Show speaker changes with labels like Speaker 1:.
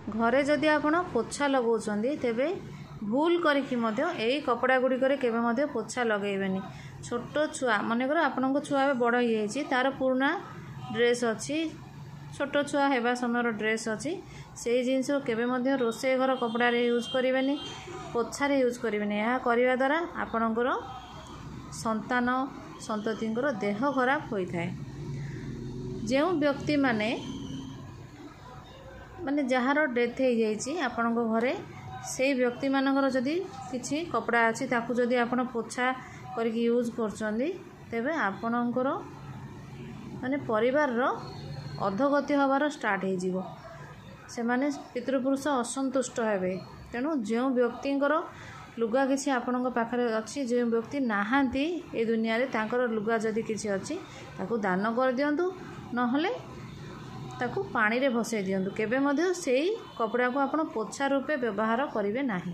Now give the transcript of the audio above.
Speaker 1: घरे जदि आपण पोछा लगाउछन्ती तेबे भूल करिकि मध्य एई कपड़ा गुड़िक केबे मध्य पोछा लगेबेनी। छोट छुआ मनकर आपणको छुआ बड़ होइछि तार पुराना ड्रेस अच्छी छोट छुआ हेबा समय ड्रेस अच्छी से जिनस केबे मध्य रोषे घर कपड़ा यूज करें पोछारे यूज करें। यह करने द्वारा आपणकर संतान संतति देह खराब होता है। जो व्यक्ति माने जार डेथ हो जाइए आपण घरे से व्यक्ति मानकर जदि किसी कपड़ा अच्छी ताकू जदि आपण पोछा करके यूज करछन्ती तेबे आपणकर माने परिवार रो अधोगति हबार स्टार्ट हो जीवो। से माने पितृपुरुष असंतुष्ट हेबे। तेणु जो व्यक्तिंकर लुगा किसी आपण पाखरे अच्छी जो व्यक्ति नाहांती ए दुनिया रे तांकर लुगा जदि किसी अच्छी ताकू दान कर दियंतु नहले ताकू पानी रे भसई दियंतु। केबे मध्य सेई कपड़ा को आपण पोछा रूपे व्यवहार करिवे नाही।